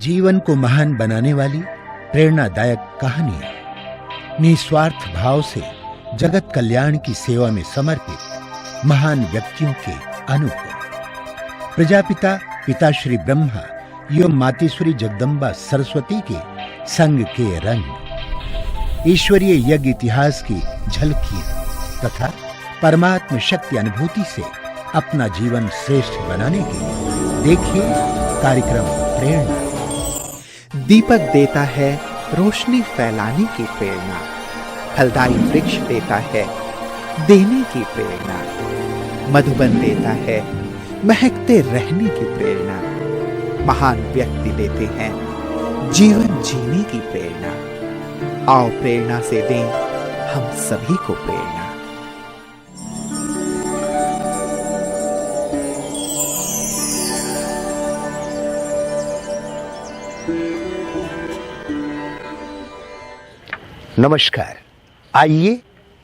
जीवन को महान बनाने वाली प्रेरणादायक कहानियां, निस्वार्थ भाव से जगत कल्याण की सेवा में समर्पित महान व्यक्तियों के अनुभव। प्रजापिता पिताश्री ब्रह्मा एवं मातेश्वरी जगदम्बा सरस्वती के संग के रंग, ईश्वरीय यज्ञ इतिहास की झलकियां तथा परमात्म शक्ति अनुभूति से अपना जीवन श्रेष्ठ बनाने के लिए देखिए कार्यक्रम प्रेरणा। दीपक देता है रोशनी फैलाने की प्रेरणा, फलदायी वृक्ष देता है देने की प्रेरणा, मधुबन देता है महकते रहने की प्रेरणा, महान व्यक्ति देते हैं जीवन जीने की प्रेरणा। आओ प्रेरणा से दें हम सभी को प्रेरणा। नमस्कार, आइए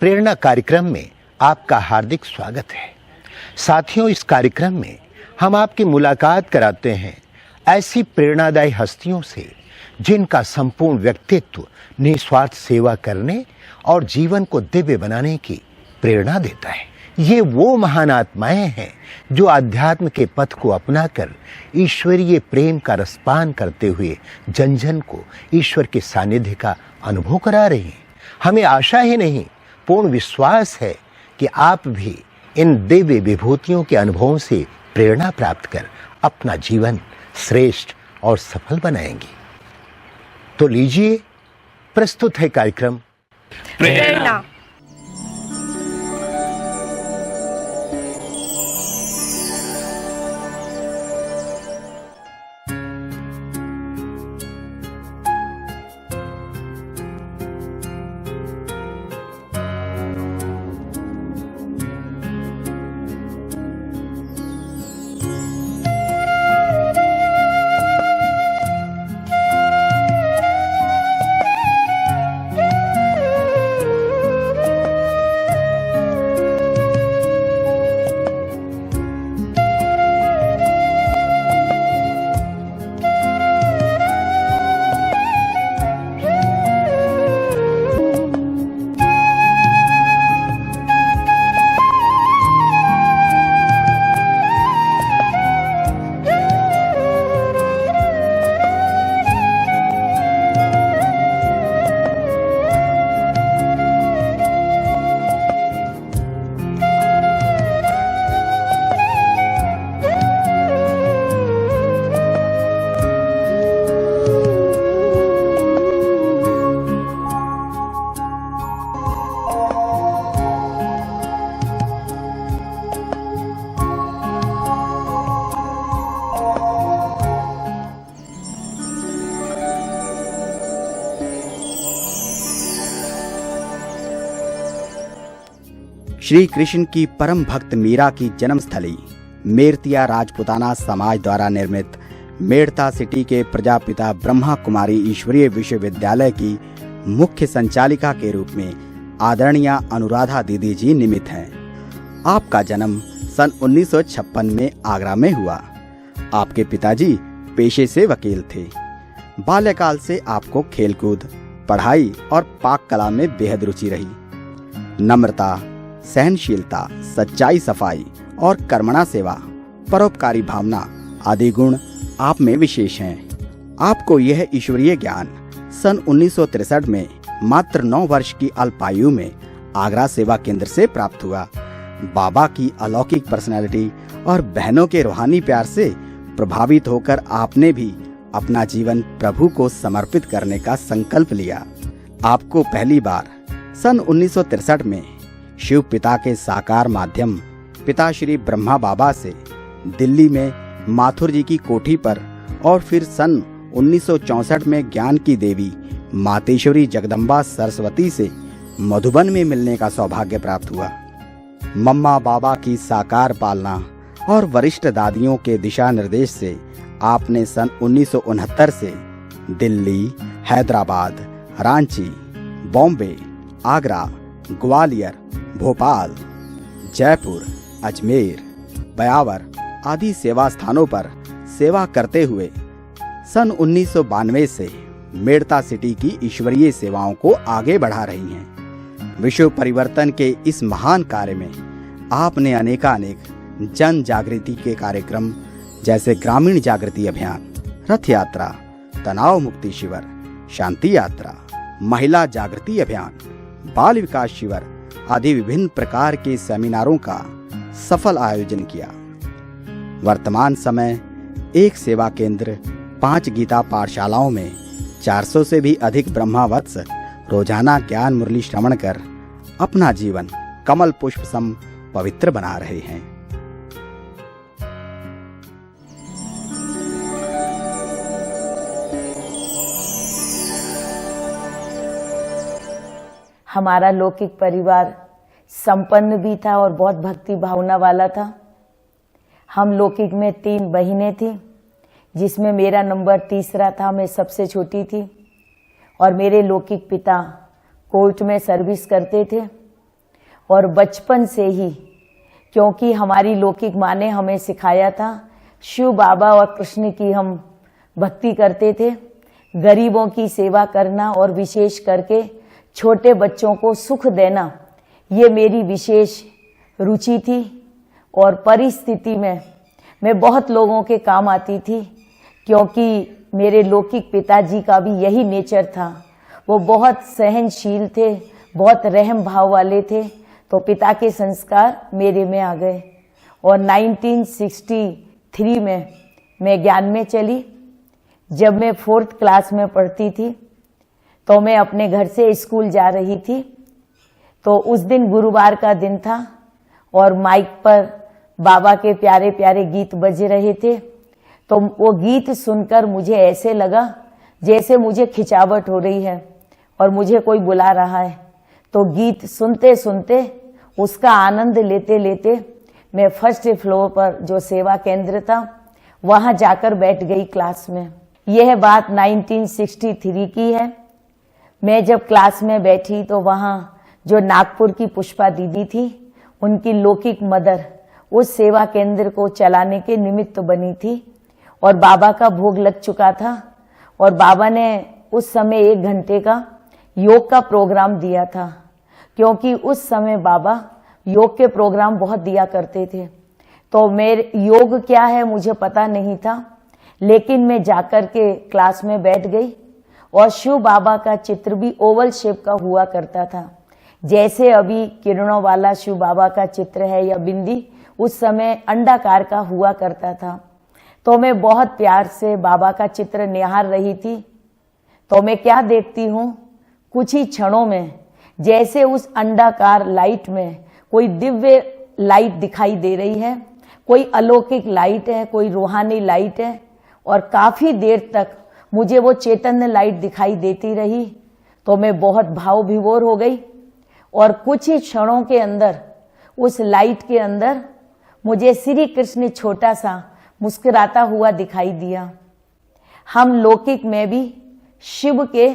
प्रेरणा कार्यक्रम में आपका हार्दिक स्वागत है। साथियों, इस कार्यक्रम में हम आपकी मुलाकात कराते हैं ऐसी प्रेरणादायी हस्तियों से जिनका संपूर्ण व्यक्तित्व निस्वार्थ सेवा करने और जीवन को दिव्य बनाने की प्रेरणा देता है। ये वो महान आत्माएं हैं जो आध्यात्म के पथ को अपनाकर ईश्वरीय प्रेम का रसपान करते हुए जन जन को ईश्वर के सानिध्य का अनुभव करा रही हैं। हमें आशा ही नहीं, पूर्ण विश्वास है कि आप भी इन दिव्य विभूतियों के अनुभवों से प्रेरणा प्राप्त कर अपना जीवन श्रेष्ठ और सफल बनाएंगे। तो लीजिए, प्रस्तुत है कार्यक्रम प्रेरणा। श्री कृष्ण की परम भक्त मीरा की जन्मस्थली मेरतिया राजपुताना समाज द्वारा निर्मित मेड़ता सिटी के प्रजापिता ब्रह्मा कुमारी ईश्वरीय विश्वविद्यालय की मुख्य संचालिका के रूप में आदरणीय अनुराधा दीदी जी निमित्त हैं। आपका जन्म सन 1956 में आगरा में हुआ। आपके पिताजी पेशे से वकील थे। बाल्यकाल से आपको खेलकूद, पढ़ाई और पाक कला में बेहद रुचि रही। नम्रता, सहनशीलता, सच्चाई, सफाई और कर्मणा सेवा, परोपकारी भावना आदि गुण आप में विशेष हैं। आपको यह ईश्वरीय ज्ञान सन 1963 में मात्र 9 वर्ष की अल्पायु में आगरा सेवा केंद्र से प्राप्त हुआ। बाबा की अलौकिक पर्सनैलिटी और बहनों के रूहानी प्यार से प्रभावित होकर आपने भी अपना जीवन प्रभु को समर्पित करने का संकल्प लिया। आपको पहली बार सन 1963 में शिव पिता के साकार माध्यम पिता श्री ब्रह्मा बाबा से दिल्ली में माथुर जी की कोठी पर और फिर सन 1964 में ज्ञान की देवी मातेश्वरी जगदम्बा सरस्वती से मधुबन में मिलने का सौभाग्य प्राप्त हुआ। मम्मा बाबा की साकार पालना और वरिष्ठ दादियों के दिशा निर्देश से आपने सन 1969 से दिल्ली, हैदराबाद, रांची, बॉम्बे, आगरा, ग्वालियर, भोपाल, जयपुर, अजमेर, ब्यावर आदि सेवा स्थानों पर सेवा करते हुए सन 1992 से मेड़ता सिटी की ईश्वरीय सेवाओं को आगे बढ़ा रही हैं। विश्व परिवर्तन के इस महान कार्य में आपने अनेकानेक जन जागृति के कार्यक्रम जैसे ग्रामीण जागृति अभियान, रथ यात्रा, तनाव मुक्ति शिविर, शांति यात्रा, महिला जागृति अभियान, बाल विकास शिविर आदि विभिन्न प्रकार के सेमिनारों का सफल आयोजन किया। वर्तमान समय एक सेवा केंद्र, 5 गीता पाठशालाओं में 400 से भी अधिक ब्रह्मावत्स रोजाना ज्ञान मुरली श्रवण कर अपना जीवन कमल पुष्प सम पवित्र बना रहे हैं। हमारा लौकिक परिवार संपन्न भी था और बहुत भक्ति भावना वाला था। हम लौकिक में 3 बहनें थी, जिसमें मेरा नंबर तीसरा था। मैं सबसे छोटी थी और मेरे लौकिक पिता कोर्ट में सर्विस करते थे। और बचपन से ही, क्योंकि हमारी लौकिक माँ ने हमें सिखाया था, शिव बाबा और कृष्ण की हम भक्ति करते थे। गरीबों की सेवा करना और विशेष करके छोटे बच्चों को सुख देना, ये मेरी विशेष रुचि थी। और परिस्थिति में मैं बहुत लोगों के काम आती थी, क्योंकि मेरे लौकिक पिताजी का भी यही नेचर था। वो बहुत सहनशील थे, बहुत रहम भाव वाले थे। तो पिता के संस्कार मेरे में आ गए। और 1963 में मैं ज्ञान में चली। जब मैं 4th क्लास में पढ़ती थी तो मैं अपने घर से स्कूल जा रही थी। तो उस दिन गुरुवार का दिन था और माइक पर बाबा के प्यारे प्यारे गीत बज रहे थे। तो वो गीत सुनकर मुझे ऐसे लगा जैसे मुझे खिंचावट हो रही है और मुझे कोई बुला रहा है। तो गीत सुनते सुनते, उसका आनंद लेते लेते मैं 1st फ्लोर पर जो सेवा केंद्र था वहां जाकर बैठ गई क्लास में। यह बात 1963 की है। मैं जब क्लास में बैठी तो वहां जो नागपुर की पुष्पा दीदी थी, उनकी लौकिक मदर उस सेवा केंद्र को चलाने के निमित्त बनी थी। और बाबा का भोग लग चुका था और बाबा ने उस समय 1 घंटे का योग का प्रोग्राम दिया था, क्योंकि उस समय बाबा योग के प्रोग्राम बहुत दिया करते थे। तो मेरे योग क्या है मुझे पता नहीं था, लेकिन मैं जाकर के क्लास में बैठ गई। और शिव बाबा का चित्र भी ओवल शेप का हुआ करता था, जैसे अभी किरणों वाला शिव बाबा का चित्र है या बिंदी, उस समय अंडाकार का हुआ करता था। तो मैं बहुत प्यार से बाबा का चित्र निहार रही थी। तो मैं क्या देखती हूँ, कुछ ही क्षणों में जैसे उस अंडाकार लाइट में कोई दिव्य लाइट दिखाई दे रही है, कोई अलौकिक लाइट है, कोई रूहानी लाइट है। और काफी देर तक मुझे वो चैतन्य लाइट दिखाई देती रही। तो मैं बहुत भाव विभोर हो गई और कुछ ही क्षणों के अंदर उस लाइट के अंदर मुझे श्री कृष्ण छोटा सा मुस्कुराता हुआ दिखाई दिया। हम लौकिक में भी शिव के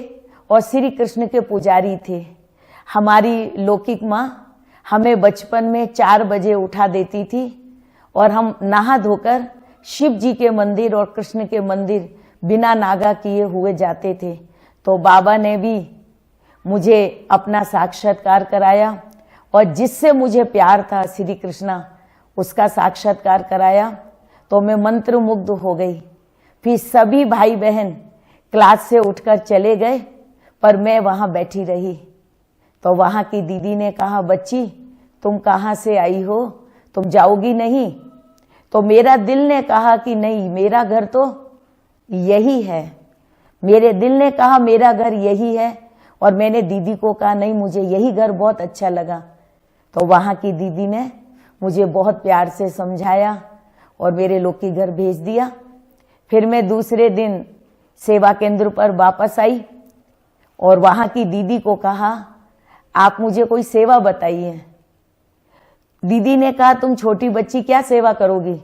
और श्री कृष्ण के पुजारी थे। हमारी लौकिक माँ हमें बचपन में 4 बजे उठा देती थी और हम नहा धोकर शिव जी के मंदिर और कृष्ण के मंदिर बिना नागा किए हुए जाते थे। तो बाबा ने भी मुझे अपना साक्षात्कार कराया और जिससे मुझे प्यार था श्री कृष्णा, उसका साक्षात्कार कराया। तो मैं मंत्र मुग्ध हो गई। फिर सभी भाई बहन क्लास से उठकर चले गए, पर मैं वहां बैठी रही। तो वहां की दीदी ने कहा, बच्ची तुम कहाँ से आई हो, तुम जाओगी नहीं? तो मेरा दिल ने कहा कि नहीं, मेरा घर तो यही है। मेरे दिल ने कहा मेरा घर यही है। और मैंने दीदी को कहा नहीं, मुझे यही घर बहुत अच्छा लगा। तो वहां की दीदी ने मुझे बहुत प्यार से समझाया और मेरे लोग के घर भेज दिया। फिर मैं दूसरे दिन सेवा केंद्र पर वापस आई और वहां की दीदी को कहा, आप मुझे कोई सेवा बताइए। दीदी ने कहा, तुम छोटी बच्ची क्या सेवा करोगी?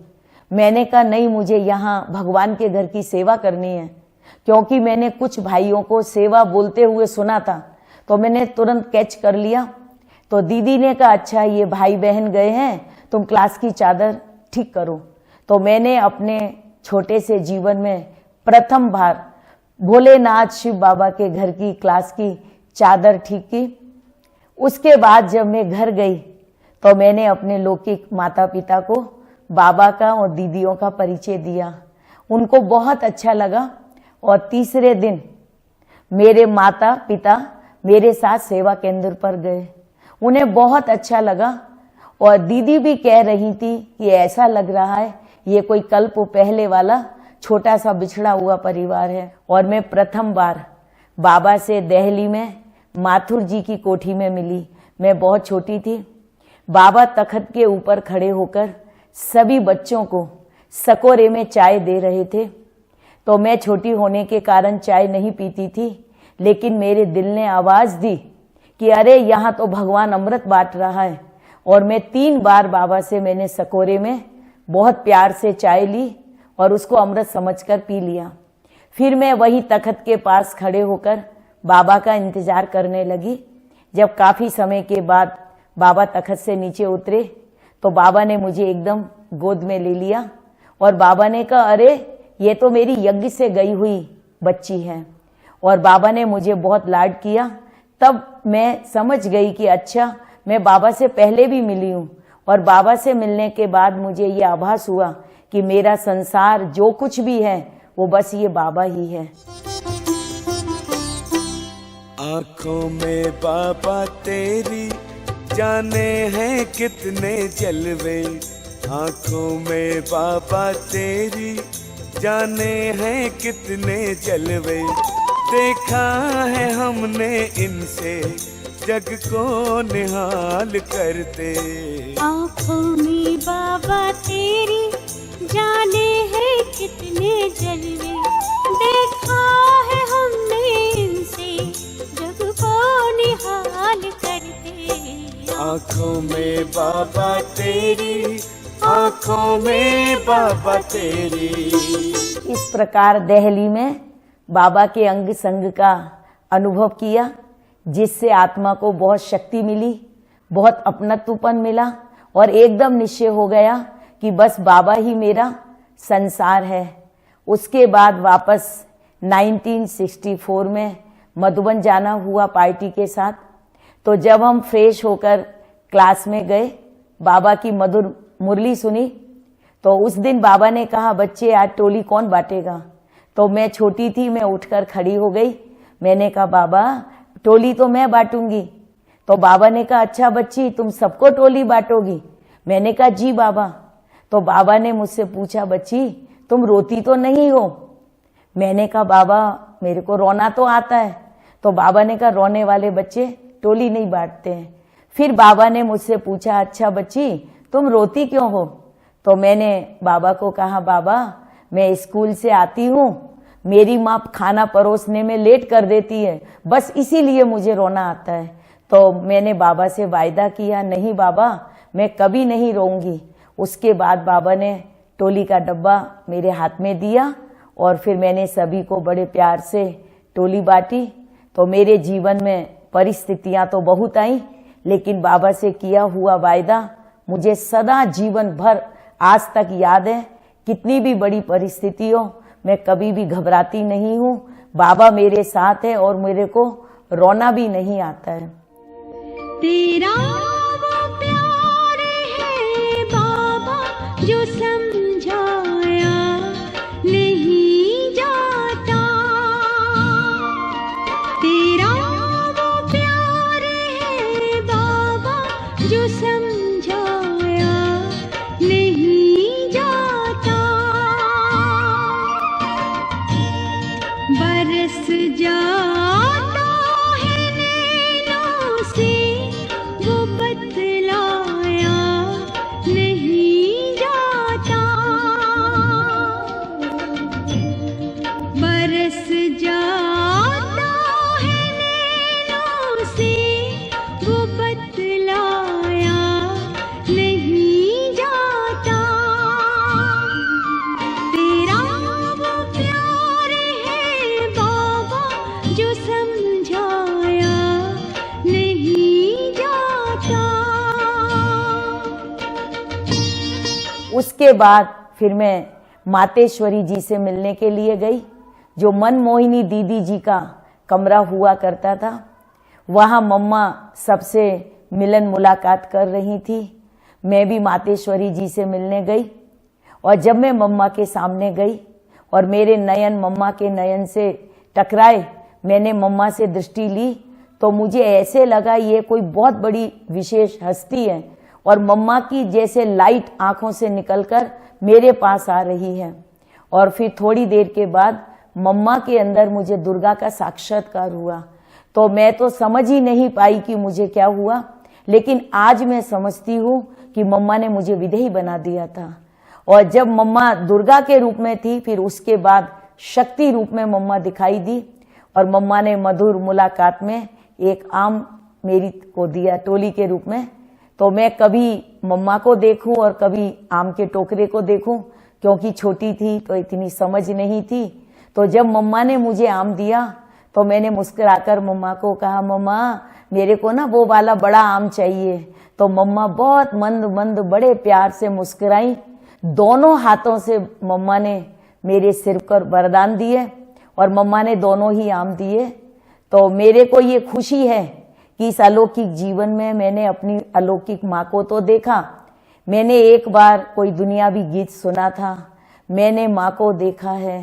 मैंने कहा नहीं, मुझे यहाँ भगवान के घर की सेवा करनी है, क्योंकि मैंने कुछ भाइयों को सेवा बोलते हुए सुना था। तो मैंने तुरंत कैच कर लिया। तो दीदी ने कहा, अच्छा ये भाई बहन गए हैं, तुम क्लास की चादर ठीक करो। तो मैंने अपने छोटे से जीवन में प्रथम बार भोलेनाथ शिव बाबा के घर की क्लास की चादर ठीक की। उसके बाद जब मैं घर गई तो मैंने अपने लौकिक माता पिता को बाबा का और दीदियों का परिचय दिया। उनको बहुत अच्छा लगा और तीसरे दिन मेरे माता पिता मेरे साथ सेवा केंद्र पर गए। उन्हें बहुत अच्छा लगा और दीदी भी कह रही थी कि ऐसा लग रहा है ये कोई कल्प पहले वाला छोटा सा बिछड़ा हुआ परिवार है। और मैं प्रथम बार बाबा से दिल्ली में माथुर जी की कोठी में मिली। मैं बहुत छोटी थी। बाबा तख्त के ऊपर खड़े होकर सभी बच्चों को सकोरे में चाय दे रहे थे। तो मैं छोटी होने के कारण चाय नहीं पीती थी, लेकिन मेरे दिल ने आवाज दी कि अरे यहाँ तो भगवान अमृत बांट रहा है। और मैं 3 बार बाबा से मैंने सकोरे में बहुत प्यार से चाय ली और उसको अमृत समझकर पी लिया। फिर मैं वही तख्त के पास खड़े होकर बाबा का इंतजार करने लगी। जब काफी समय के बाद बाबा तख्त से नीचे उतरे तो बाबा ने मुझे एकदम गोद में ले लिया और बाबा ने कहा, अरे ये तो मेरी यज्ञ से गई हुई बच्ची है। और बाबा ने मुझे बहुत लाड किया। तब मैं समझ गई कि अच्छा मैं बाबा से पहले भी मिली हूँ। और बाबा से मिलने के बाद मुझे ये आभास हुआ कि मेरा संसार जो कुछ भी है वो बस ये बाबा ही है। आंखों में बाबा तेरी जाने हैं कितने जलवे, आंखों में बाबा तेरी जाने हैं कितने जलवे, देखा है हमने इनसे जग को निहाल करते। आँखों में बाबा तेरी जाने हैं कितने जलवे, देखा है हमने इनसे जग को निहाल करते। आँखों में बाबा तेरी, आँखों में बाबा तेरी। इस प्रकार दिल्ली में बाबा के अंग संग का अनुभव किया, जिससे आत्मा को बहुत शक्ति मिली, बहुत अपनत्वपन मिला और एकदम निश्चय हो गया कि बस बाबा ही मेरा संसार है। उसके बाद वापस 1964 में मधुबन जाना हुआ पार्टी के साथ। तो जब हम फ्रेश होकर क्लास में गए, बाबा की मधुर मुरली सुनी। तो उस दिन बाबा ने कहा, बच्चे आज टोली कौन बांटेगा। तो मैं छोटी थी, मैं उठकर खड़ी हो गई। मैंने कहा, बाबा टोली तो मैं बांटूंगी। तो बाबा ने कहा, अच्छा बच्ची तुम सबको टोली बांटोगी। मैंने कहा, जी बाबा। तो बाबा ने मुझसे पूछा, बच्ची तुम रोती तो नहीं हो। मैंने कहा, बाबा मेरे को रोना तो आता है। तो बाबा ने कहा, रोने वाले बच्चे टोली नहीं बांटते हैं। फिर बाबा ने मुझसे पूछा, अच्छा बच्ची तुम रोती क्यों हो। तो मैंने बाबा को कहा, बाबा मैं स्कूल से आती हूँ, मेरी माँ खाना परोसने में लेट कर देती है, बस इसीलिए मुझे रोना आता है। तो मैंने बाबा से वायदा किया, नहीं बाबा मैं कभी नहीं रोऊंगी। उसके बाद बाबा ने टोली का डब्बा मेरे हाथ में दिया और फिर मैंने सभी को बड़े प्यार से टोली बांटी। तो मेरे जीवन में परिस्थितियां तो बहुत आई, लेकिन बाबा से किया हुआ वायदा मुझे सदा जीवन भर आज तक याद है। कितनी भी बड़ी परिस्थिति हो, मैं कभी भी घबराती नहीं हूँ। बाबा मेरे साथ है और मेरे को रोना भी नहीं आता है। तेरा वो प्यार है बाबा जो समझाया नहीं जाता। तेरा वो प्यार है बाबा जो समझाया नहीं जाता। बरस जाता है नैनों से वो बतलाया नहीं जाता। बरस जाता है नैनों से वो बतलाया नहीं जाता। तेरा वो प्यार है बाबा जो समझाया नहीं जाता। उसके बाद फिर मैं मातेश्वरी जी से मिलने के लिए गई। जो मनमोहिनी दीदी जी का कमरा हुआ करता था, वहाँ मम्मा सबसे मिलन मुलाकात कर रही थी। मैं भी मातेश्वरी जी से मिलने गई और जब मैं मम्मा के सामने गई और मेरे नयन मम्मा के नयन से टकराए, मैंने मम्मा से दृष्टि ली तो मुझे ऐसे लगा ये कोई बहुत बड़ी विशेष हस्ती है और मम्मा की जैसे लाइट आंखों से निकलकर मेरे पास आ रही है। और फिर थोड़ी देर के बाद मम्मा के अंदर मुझे दुर्गा का साक्षात्कार हुआ। तो मैं तो समझ ही नहीं पाई कि मुझे क्या हुआ, लेकिन आज मैं समझती हूँ कि मम्मा ने मुझे विधेय बना दिया था। और जब मम्मा दुर्गा के रूप में थी, फिर उसके बाद शक्ति रूप में मम्मा दिखाई दी और मम्मा ने मधुर मुलाकात में एक आम मेरी को दिया टोली के रूप में। तो मैं कभी मम्मा को देखूं और कभी आम के टोकरे को देखूं, क्योंकि छोटी थी तो इतनी समझ नहीं थी। तो जब मम्मा ने मुझे आम दिया तो मैंने मुस्कुराकर मम्मा को कहा, मम्मा मेरे को ना वो वाला बड़ा आम चाहिए। तो मम्मा बहुत मंद मंद बड़े प्यार से मुस्कुराई। दोनों हाथों से मम्मा ने मेरे सिर पर वरदान दिए और मम्मा ने दोनों ही आम दिए। तो मेरे को ये खुशी है कि इस अलौकिक जीवन में मैंने अपनी अलौकिक माँ को तो देखा। मैंने एक बार कोई दुनियावी गीत सुना था, मैंने माँ को देखा है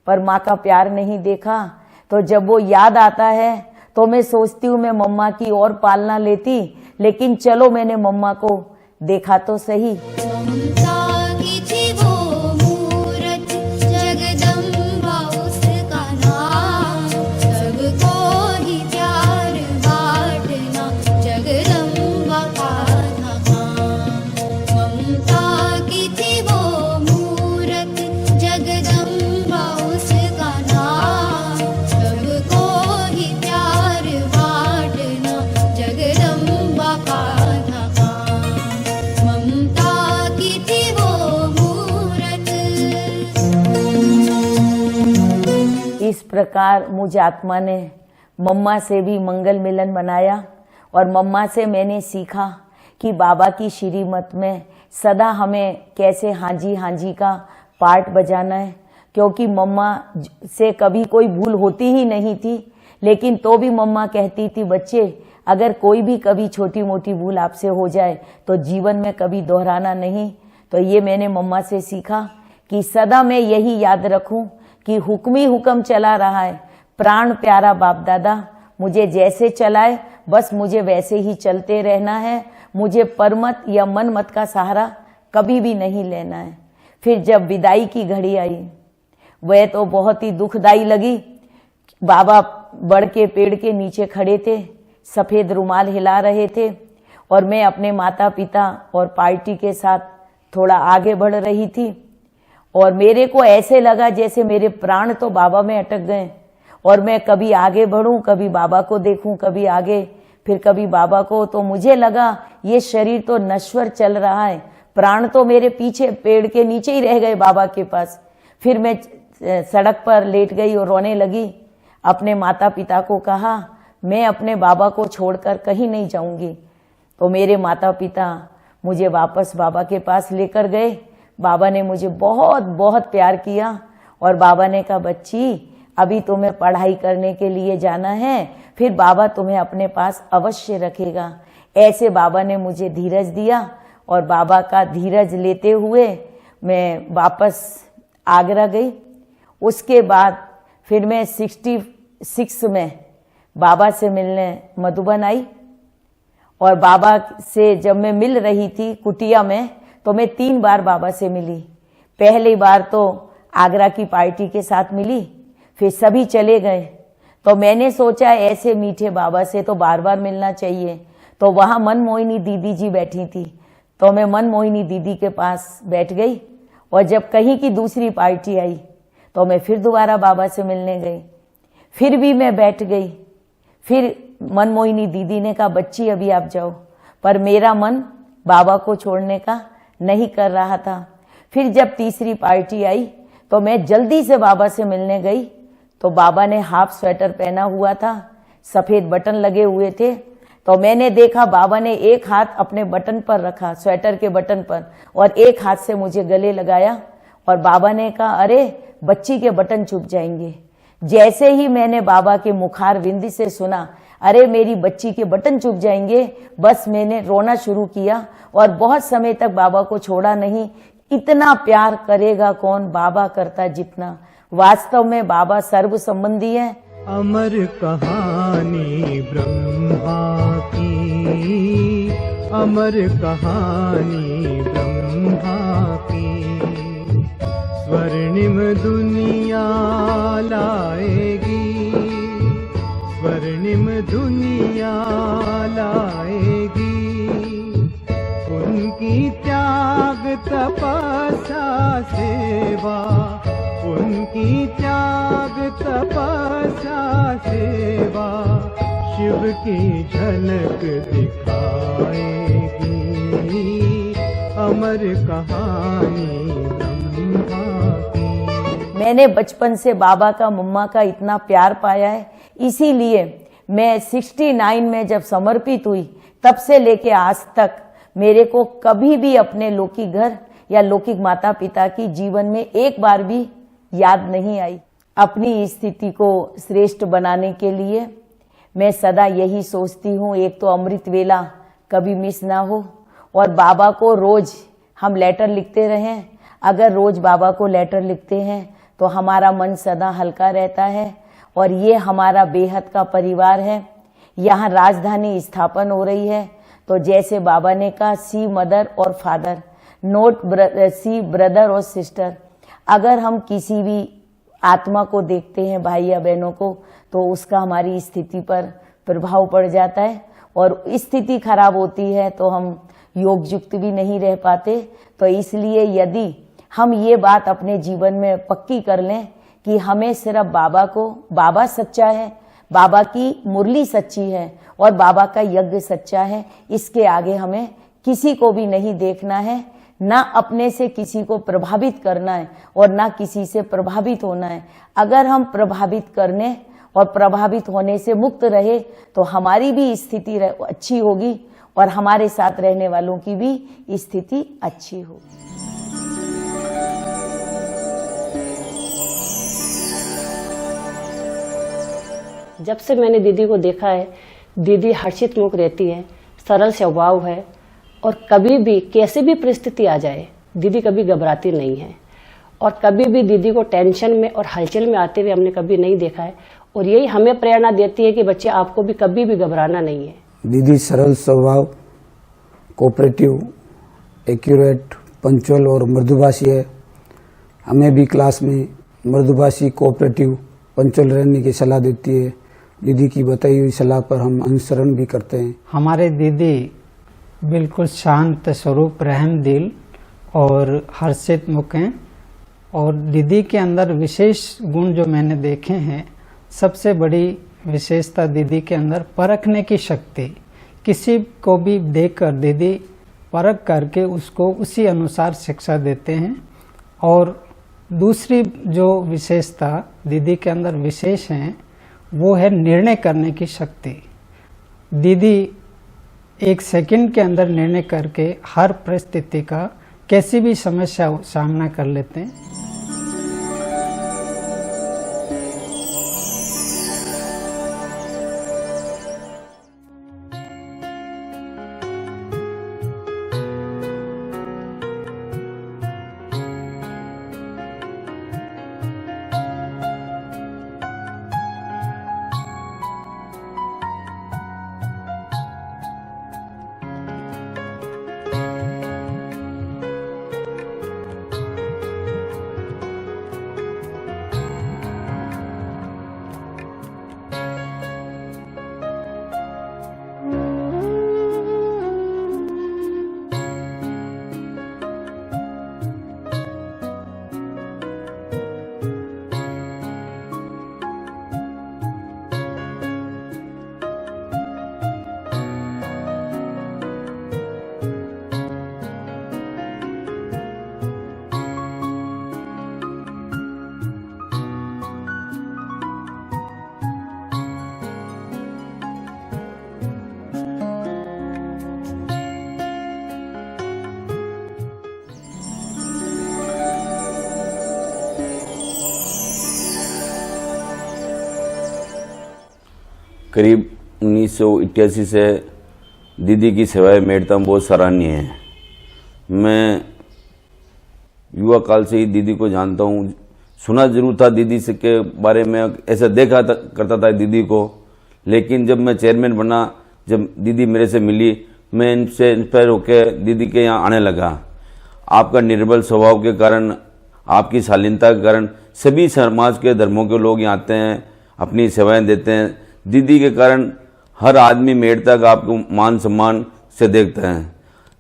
पर माँ का प्यार नहीं देखा। तो जब वो याद आता है तो मैं सोचती हूँ मैं मम्मा की और पालना लेती, लेकिन चलो मैंने मम्मा को देखा तो सही। ममता की थी वो मूरत, जगदम्बा उसका नाम, सबको ही प्यार बांटना जगदम्बा का था काम। ममता की थी वो मूरत, जगदम्बा उसका नाम, सबको ही प्यार बांटना जगदम्बा का था काम। ममता की थी वो मूरत। इस प्रकार मुझ आत्मा ने मम्मा से भी मंगल मिलन बनाया और मम्मा से मैंने सीखा कि बाबा की श्रीमत में सदा हमें कैसे हांजी हांजी का पार्ट बजाना है। क्योंकि मम्मा से कभी कोई भूल होती ही नहीं थी, लेकिन तो भी मम्मा कहती थी, बच्चे अगर कोई भी कभी छोटी मोटी भूल आपसे हो जाए तो जीवन में कभी दोहराना नहीं। तो ये मैंने मम्मा से सीखा कि सदा मैं यही याद रखूं कि हुक्म ही हुक्म चला रहा है। प्राण प्यारा बाप दादा मुझे जैसे चलाए बस मुझे वैसे ही चलते रहना है। मुझे परमत या मन मत का सहारा कभी भी नहीं लेना है। फिर जब विदाई की घड़ी आई वह तो बहुत ही दुखदाई लगी। बाबा बड़ के पेड़ के नीचे खड़े थे, सफेद रुमाल हिला रहे थे और मैं अपने माता पिता और पार्टी के साथ थोड़ा आगे बढ़ रही थी और मेरे को ऐसे लगा जैसे मेरे प्राण तो बाबा में अटक गए और मैं कभी आगे बढ़ूं, कभी बाबा को देखूं, कभी आगे फिर कभी बाबा को। तो मुझे लगा ये शरीर तो नश्वर चल रहा है, प्राण तो मेरे पीछे पेड़ के नीचे ही रह गए बाबा के पास। फिर मैं सड़क पर लेट गई और रोने लगी। अपने माता पिता को कहा मैं अपने बाबा को छोड़कर कहीं नहीं जाऊंगी। तो मेरे माता पिता मुझे वापस बाबा के पास लेकर गए। बाबा ने मुझे बहुत बहुत प्यार किया और बाबा ने कहा, बच्ची अभी तुम्हें पढ़ाई करने के लिए जाना है, फिर बाबा तुम्हें अपने पास अवश्य रखेगा। ऐसे बाबा ने मुझे धीरज दिया और बाबा का धीरज लेते हुए मैं वापस आगरा गई। उसके बाद फिर मैं 66 में बाबा से मिलने मधुबन आई और बाबा से जब मैं मिल रही थी कुटिया में तो मैं 3 बार बाबा से मिली। पहली बार तो आगरा की पार्टी के साथ मिली, फिर सभी चले गए। तो मैंने सोचा ऐसे मीठे बाबा से तो बार बार मिलना चाहिए। तो वहाँ मनमोहिनी दीदी जी बैठी थी, तो मैं मनमोहिनी दीदी के पास बैठ गई और जब कहीं की दूसरी पार्टी आई तो मैं फिर दोबारा बाबा से मिलने गई। फिर भी मैं बैठ गई। फिर मनमोहिनी दीदी ने कहा, बच्ची अभी आप जाओ, पर मेरा मन बाबा को छोड़ने का नहीं कर रहा था। फिर जब तीसरी पार्टी आई तो मैं जल्दी से बाबा से मिलने गई तो बाबा ने हाफ स्वेटर पहना हुआ था, सफेद बटन लगे हुए थे। तो मैंने देखा बाबा ने एक हाथ अपने बटन पर रखा, स्वेटर के बटन पर, और एक हाथ से मुझे गले लगाया और बाबा ने कहा, अरे बच्ची के बटन छुप जाएंगे। जैसे ही मैंने बाबा के मुखार विंद से सुना, अरे मेरी बच्ची के बटन चुभ जाएंगे, बस मैंने रोना शुरू किया और बहुत समय तक बाबा को छोड़ा नहीं। इतना प्यार करेगा कौन, बाबा करता जितना। वास्तव में बाबा सर्व संबंधी है। अमर कहानी ब्रह्मा की, अमर कहानी ब्रह्मा की, स्वर्णिम दुनिया लाएगी, स्वर्णिम दुनिया लाएगी। उनकी त्याग तपस्या सेवा, उनकी त्याग तपस्या सेवा, शिव की झलक दिखाएगी, अमर कहानी ब्रह्मा की। मैंने बचपन से बाबा का, मम्मा का इतना प्यार पाया है, इसीलिए मैं 69 में जब समर्पित हुई, तब से लेके आज तक मेरे को कभी भी अपने लौकिक घर या लौकिक माता पिता की जीवन में एक बार भी याद नहीं आई। अपनी स्थिति को श्रेष्ठ बनाने के लिए मैं सदा यही सोचती हूँ, एक तो अमृत वेला कभी मिस ना हो, और बाबा को रोज हम लेटर लिखते रहें। अगर रोज बाबा को लेटर लिखते हैं तो हमारा मन सदा हल्का रहता है, और ये हमारा बेहद का परिवार है। यहाँ राजधानी स्थापन हो रही है, तो जैसे बाबा ने कहा, सी मदर और फादर, नोट सी ब्रदर और सिस्टर। अगर हम किसी भी आत्मा को देखते हैं, भाई या बहनों को, तो उसका हमारी स्थिति पर प्रभाव पड़ जाता है, और स्थिति खराब होती है तो हम योग युक्त भी नहीं रह पाते। तो इसलिए यदि हम ये बात अपने जीवन में पक्की कर लें कि हमें सिर्फ बाबा को, बाबा सच्चा है, बाबा की मुरली सच्ची है और बाबा का यज्ञ सच्चा है, इसके आगे हमें किसी को भी नहीं देखना है, ना अपने से किसी को प्रभावित करना है और ना किसी से प्रभावित होना है। अगर हम प्रभावित करने और प्रभावित होने से मुक्त रहे तो हमारी भी स्थिति अच्छी होगी और हमारे साथ रहने वालों की भी स्थिति अच्छी होगी। जब से मैंने दीदी को देखा है, दीदी हर्षित मुख रहती है, सरल स्वभाव है, और कभी भी कैसी भी परिस्थिति आ जाए दीदी कभी घबराती नहीं है, और कभी भी दीदी को टेंशन में और हलचल में आते हुए हमने कभी नहीं देखा है। और यही हमें प्रेरणा देती है कि बच्चे आपको भी कभी भी घबराना नहीं है। दीदी सरल स्वभाव, कोऑपरेटिव, एक्यूरेट, पंचुअल और मृदुभाषी है। हमें भी क्लास में मृदुभाषी, कोऑपरेटिव, पंचुअल रहने की सलाह देती है। दीदी की बताई हुई सलाह पर हम अनुसरण भी करते हैं। हमारे दीदी बिल्कुल शांत स्वरूप, रहम दिल और हर्षित मुख हैं। और दीदी के अंदर विशेष गुण जो मैंने देखे हैं, सबसे बड़ी विशेषता दीदी के अंदर परखने की शक्ति। किसी को भी देखकर दीदी परख करके उसको उसी अनुसार शिक्षा देते हैं। और दूसरी जो विशेषता दीदी के अंदर विशेष है, वो है निर्णय करने की शक्ति। दीदी 1 सेकंड के अंदर निर्णय करके हर परिस्थिति का, कैसी भी समस्या हो, सामना कर लेते हैं। करीब 1981 से दीदी की सेवाएं मेड़ता में बहुत सराहनीय है। मैं युवा काल से ही दीदी को जानता हूँ, सुना जरूर था दीदी से के बारे में, ऐसा देखा करता था दीदी को, लेकिन जब मैं चेयरमैन बना, जब दीदी मेरे से मिली, मैं इनसे इंस्पायर होकर दीदी के यहाँ आने लगा। आपका निर्बल स्वभाव के कारण, आपकी शालीनता के कारण सभी समाज के धर्मों के लोग यहाँ आते हैं, अपनी सेवाएं देते हैं। दीदी के कारण हर आदमी मेड़ता का आपको मान सम्मान से देखता है।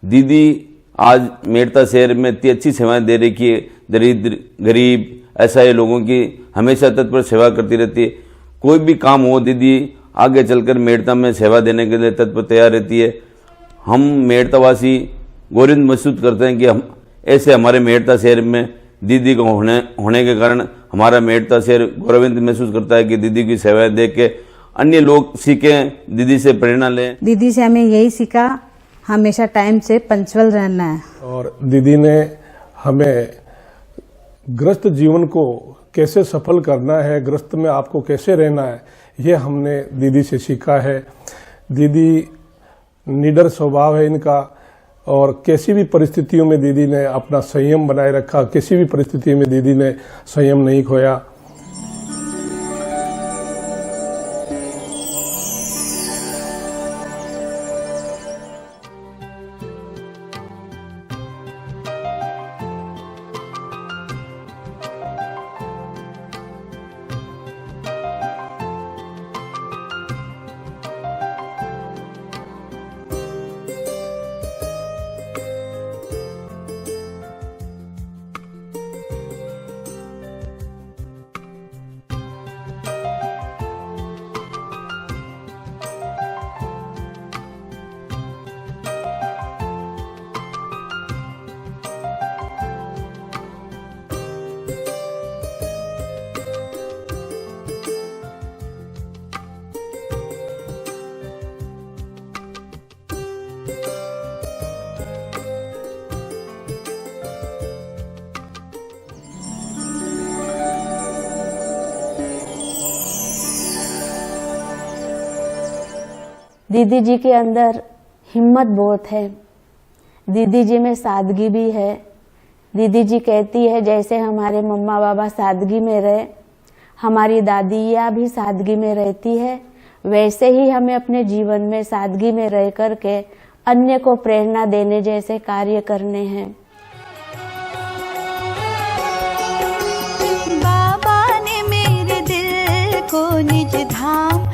दीदी आज मेड़ता शहर में इतनी अच्छी सेवाएं दे रही है, दरिद्र गरीब असहाय लोगों की हमेशा तत्पर सेवा करती रहती है। कोई भी काम हो दीदी आगे चलकर मेड़ता में सेवा देने के लिए तत्पर तैयार रहती है। हम मेड़तावासी गौरव महसूस करते हैं कि हम ऐसे हमारे मेड़ता शहर में दीदी को होने के कारण हमारा मेड़ता शहर गौरवान्वित महसूस करता है कि दीदी की सेवाएं देख के अन्य लोग सीखें, दीदी से प्रेरणा लें। दीदी से हमें यही सीखा, हमेशा टाइम से पंचुअल रहना है। और दीदी ने हमें ग्रस्त जीवन को कैसे सफल करना है, ग्रस्त में आपको कैसे रहना है, ये हमने दीदी से सीखा है। दीदी निडर स्वभाव है इनका, और किसी भी परिस्थितियों में दीदी ने अपना संयम बनाए रखा, किसी भी परिस्थिति में दीदी ने संयम नहीं खोया। दीदी जी के अंदर हिम्मत बहुत है, दीदी जी में सादगी भी है। दीदी जी कहती है जैसे हमारे मम्मा बाबा सादगी में रहे, हमारी दादियाँ भी सादगी में रहती है, वैसे ही हमें अपने जीवन में सादगी में रह कर के अन्य को प्रेरणा देने जैसे कार्य करने हैं। बाबा ने मेरे दिल को निज धाम